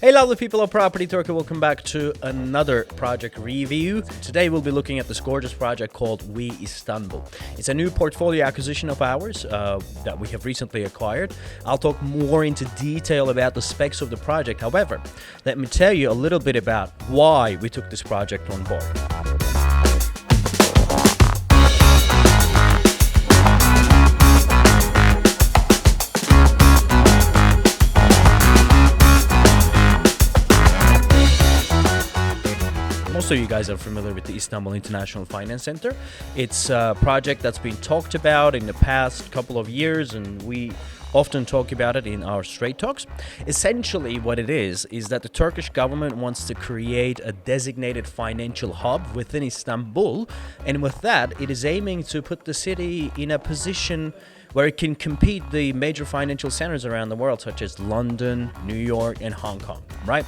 Hey lovely people of Property Turkey, welcome back to another project review. Today we'll be looking at this gorgeous project called We Istanbul. It's a new portfolio acquisition of ours that we have recently acquired. I'll talk more into detail about the specs of the project. However, let me tell you a little bit about why we took this project on board. Most of you guys are familiar with the Istanbul International Finance Center. It's a project that's been talked about in the past couple of years, and we often talk about it in our Straight Talks. Essentially what it is that the Turkish government wants to create a designated financial hub within Istanbul, and with that it is aiming to put the city in a position where it can compete the major financial centers around the world, such as London, New York, and Hong Kong, right?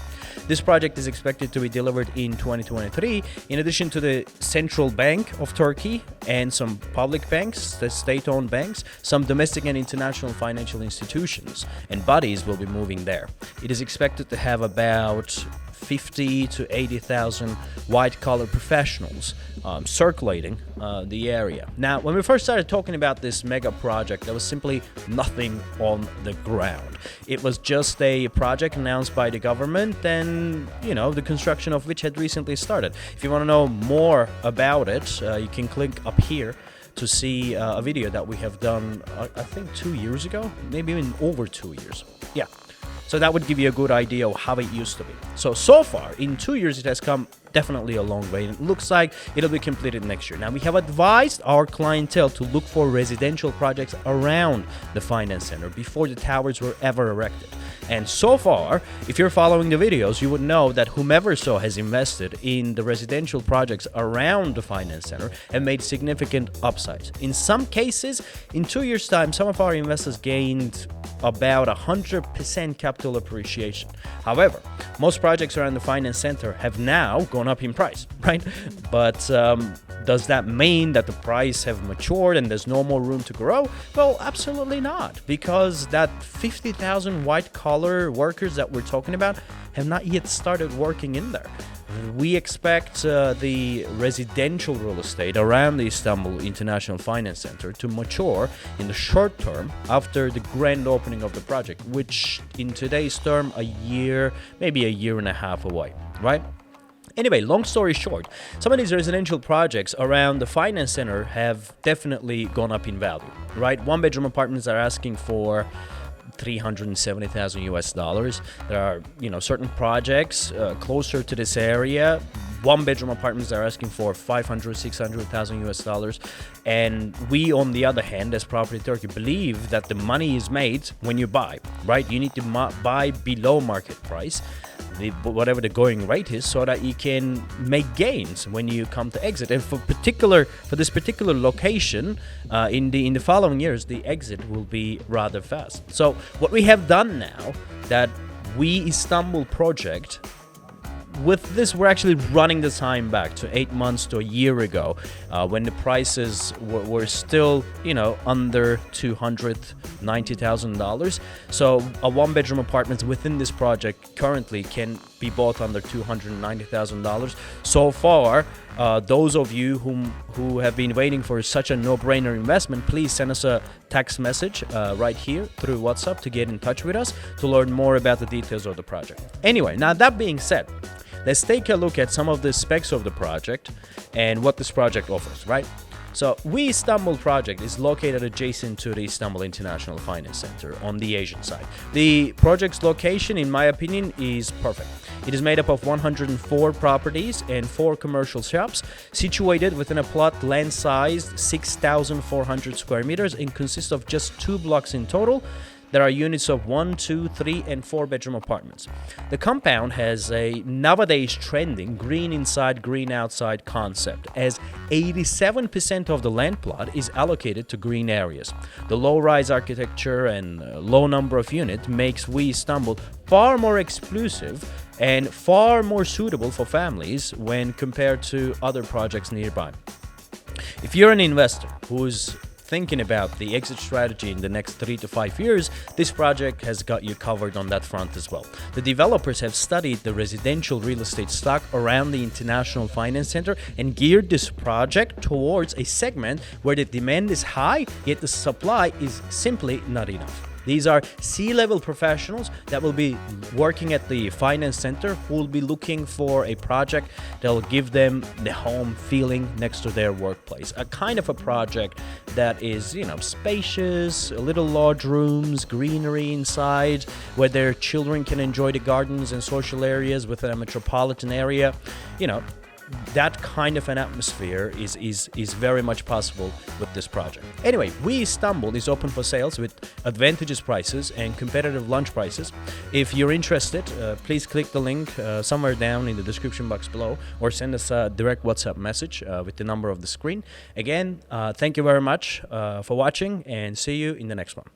This project is expected to be delivered in 2023, in addition to the Central Bank of Turkey and some public banks, the state-owned banks, some domestic and international financial institutions and bodies will be moving there. It is expected to have about 50 to 80,000 white-collar professionals circulating the area. Now, when we first started talking about this mega project, there was simply nothing on the ground. It was just a project announced by the government and, the construction of which had recently started. If you want to know more about it, you can click up here to see a video that we have done, I think 2 years ago, maybe even over 2 years. Yeah. So that would give you a good idea of how it used to be. So far, in 2 years, it has come definitely a long way. It looks like it'll be completed next year. Now, we have advised our clientele to look for residential projects around the finance center before the towers were ever erected. And so far, if you're following the videos, you would know that whomever so has invested in the residential projects around the finance center have made significant upsides. In some cases, in 2 years' time, some of our investors gained about 100% capital appreciation. However, most projects around the finance center have now gone up in price, right? But does that mean that the price have matured and there's no more room to grow? Well, absolutely not, because that 50,000 white-collar workers that we're talking about have not yet started working in there. We expect the residential real estate around the Istanbul International Finance Center to mature in the short term after the grand opening of the project, which in today's term, a year, maybe a year and a half away, right? Anyway, long story short, some of these residential projects around the finance center have definitely gone up in value, right? One-bedroom apartments are asking for $370,000 US. There are, certain projects closer to this area. One-bedroom apartments are asking for $500,000-$600,000 US. And we, on the other hand, as Property Turkey, believe that the money is made when you buy, right? You need to buy below market price, whatever the going rate is, so that you can make gains when you come to exit. And for this particular location, in the following years, the exit will be rather fast. So what we have done now, that We Istanbul project, with this, we're actually running the time back to 8 months to a year ago, when the prices were still, under $290,000. So a one-bedroom apartment within this project currently can be bought under $290,000. So far, those of you who have been waiting for such a no-brainer investment, please send us a text message right here through WhatsApp to get in touch with us to learn more about the details of the project. Anyway, now that being said, let's take a look at some of the specs of the project and what this project offers, right? So, We Istanbul project is located adjacent to the Istanbul International Finance Center on the Asian side. The project's location, in my opinion, is perfect. It is made up of 104 properties and 4 commercial shops, situated within a plot land-sized 6,400 square meters and consists of just 2 blocks in total. There are units of 1, 2, 3, and 4-bedroom apartments. The compound has a nowadays trending green inside, green outside concept, as 87% of the land plot is allocated to green areas. The low-rise architecture and low number of units makes We Istanbul far more exclusive and far more suitable for families when compared to other projects nearby. If you're an investor who's thinking about the exit strategy in the next 3 to 5 years, this project has got you covered on that front as well. The developers have studied the residential real estate stock around the International Finance Center and geared this project towards a segment where the demand is high, yet the supply is simply not enough. These are C-level professionals that will be working at the finance center who will be looking for a project that will give them the home feeling next to their workplace. A kind of a project that is, spacious, a little large rooms, greenery inside, where their children can enjoy the gardens and social areas within a metropolitan area. That kind of an atmosphere is very much possible with this project. Anyway, We Istanbul is open for sales with advantageous prices and competitive launch prices. If you're interested, please click the link somewhere down in the description box below, or send us a direct WhatsApp message with the number of the screen. Again, thank you very much for watching, and see you in the next one.